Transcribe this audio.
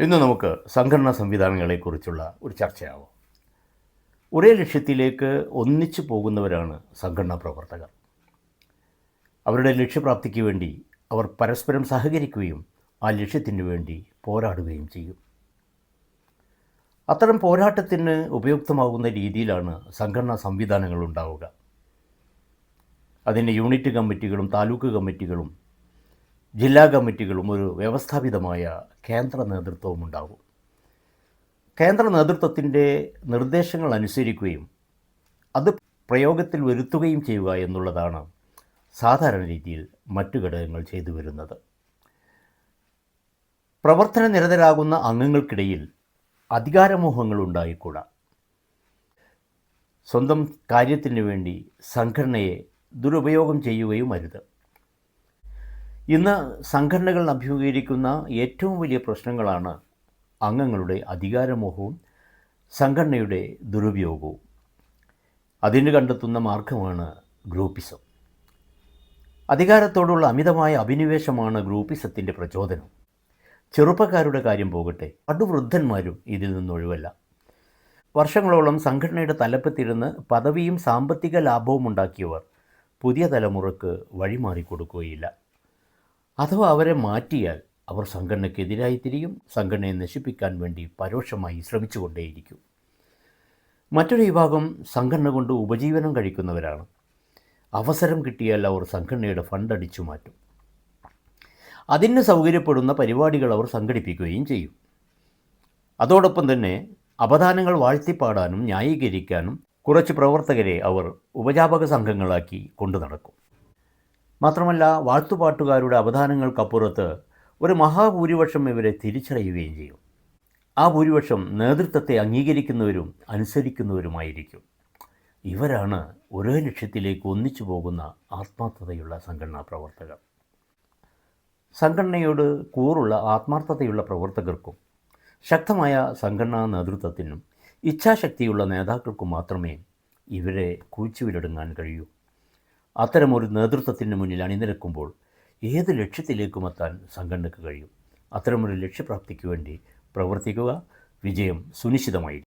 ഇന്ന് നമുക്ക് സംഘടനാ സംവിധാനങ്ങളെക്കുറിച്ചുള്ള ഒരു ചർച്ചയാവാം. ഒരേ ലക്ഷ്യത്തിലേക്ക് ഒന്നിച്ചു പോകുന്നവരാണ് സംഘടനാ പ്രവർത്തകർ. അവരുടെ ലക്ഷ്യപ്രാപ്തിക്ക് വേണ്ടി അവർ പരസ്പരം സഹകരിക്കുകയും ആ ലക്ഷ്യത്തിനു വേണ്ടി പോരാടുകയും ചെയ്യും. അത്തരം പോരാട്ടത്തിന് ഉപയുക്തമാകുന്ന രീതിയിലാണ് സംഘടനാ സംവിധാനങ്ങൾ ഉണ്ടാവുക. അതിൻ്റെ യൂണിറ്റ് കമ്മിറ്റികളും താലൂക്ക് കമ്മിറ്റികളും ജില്ലാ കമ്മിറ്റികളും ഒരു വ്യവസ്ഥാപിതമായ കേന്ദ്ര നേതൃത്വവും ഉണ്ടാകും. കേന്ദ്ര നേതൃത്വത്തിൻ്റെ നിർദ്ദേശങ്ങൾ അനുസരിക്കുകയും അത് പ്രയോഗത്തിൽ വരുത്തുകയും ചെയ്യുക എന്നുള്ളതാണ് സാധാരണ രീതിയിൽ മറ്റു ഘടകങ്ങൾ ചെയ്തു വരുന്നത്. പ്രവർത്തന നിരതരാകുന്ന അംഗങ്ങൾക്കിടയിൽ അധികാരമോഹങ്ങൾ ഉണ്ടായിക്കൂടാ. സ്വന്തം കാര്യത്തിന് വേണ്ടി സംഘടനയെ ദുരുപയോഗം ചെയ്യുകയും അരുത്. ഇന്ന് സംഘടനകൾ അഭിമുഖീകരിക്കുന്ന ഏറ്റവും വലിയ പ്രശ്നങ്ങളാണ് അംഗങ്ങളുടെ അധികാരമോഹവും സംഘടനയുടെ ദുരുപയോഗവും. അതിന് കണ്ടെത്തുന്ന മാർഗമാണ് ഗ്രൂപ്പിസം. അധികാരത്തോടുള്ള അമിതമായ അഭിനിവേശമാണ് ഗ്രൂപ്പിസത്തിൻ്റെ പ്രചോദനം. ചെറുപ്പക്കാരുടെ കാര്യം പോകട്ടെ, പടുവൃദ്ധന്മാരും ഇതിൽ നിന്നൊഴിവല്ല. വർഷങ്ങളോളം സംഘടനയുടെ തലപ്പത്തിരുന്ന് പദവിയും സാമ്പത്തിക ലാഭവും ഉണ്ടാക്കിയവർ പുതിയ തലമുറക്ക് വഴിമാറിക്കൊടുക്കുകയില്ല. അഥവാ അവരെ മാറ്റിയാൽ അവർ സംഘടനയ്ക്കെതിരായി തിരിയും, സംഘടനയെ നശിപ്പിക്കാൻ വേണ്ടി പരോക്ഷമായി ശ്രമിച്ചുകൊണ്ടേയിരിക്കും. മറ്റൊരു വിഭാഗം സംഘടന കൊണ്ട് ഉപജീവനം കഴിക്കുന്നവരാണ്. അവസരം കിട്ടിയാൽ അവർ സംഘടനയുടെ ഫണ്ട് അടിച്ചു മാറ്റും. അതിന് സൗകര്യപ്പെടുന്ന പരിപാടികൾ അവർ സംഘടിപ്പിക്കുകയും ചെയ്യും. അതോടൊപ്പം തന്നെ അപദാനങ്ങൾ വാഴ്ത്തിപ്പാടാനും ന്യായീകരിക്കാനും കുറച്ച് പ്രവർത്തകരെ അവർ ഉപജാപക സംഘങ്ങളാക്കി കൊണ്ടു നടക്കും. മാത്രമല്ല, വാഴ്ത്തുപാട്ടുകാരുടെ അപദാനങ്ങൾക്കപ്പുറത്ത് ഒരു മഹാഭൂരിപക്ഷം ഇവരെ തിരിച്ചറിയുകയും ചെയ്യും. ആ ഭൂരിപക്ഷം നേതൃത്വത്തെ അംഗീകരിക്കുന്നവരും അനുസരിക്കുന്നവരുമായിരിക്കും. ഇവരാണ് ഒരേ ലക്ഷ്യത്തിലേക്ക് ഒന്നിച്ചു പോകുന്ന ആത്മാർത്ഥതയുള്ള സംഘടനാ പ്രവർത്തകർ. സംഘടനയോട് കൂറുള്ള ആത്മാർത്ഥതയുള്ള പ്രവർത്തകർക്കും ശക്തമായ സംഘടനാ നേതൃത്വത്തിനും ഇച്ഛാശക്തിയുള്ള നേതാക്കൾക്കും മാത്രമേ ഇവരെ കുഴിച്ചുവിലടങ്ങാൻ കഴിയൂ. അത്തരമൊരു നേതൃത്വത്തിന് മുന്നിൽ അണിനിരക്കുമ്പോൾ ഏത് ലക്ഷ്യത്തിലേക്കുമെത്താൻ സംഘടനയ്ക്ക് കഴിയും. അത്തരമൊരു ലക്ഷ്യപ്രാപ്തിക്ക് വേണ്ടി പ്രവർത്തിക്കുക. വിജയം സുനിശ്ചിതമായിരിക്കും.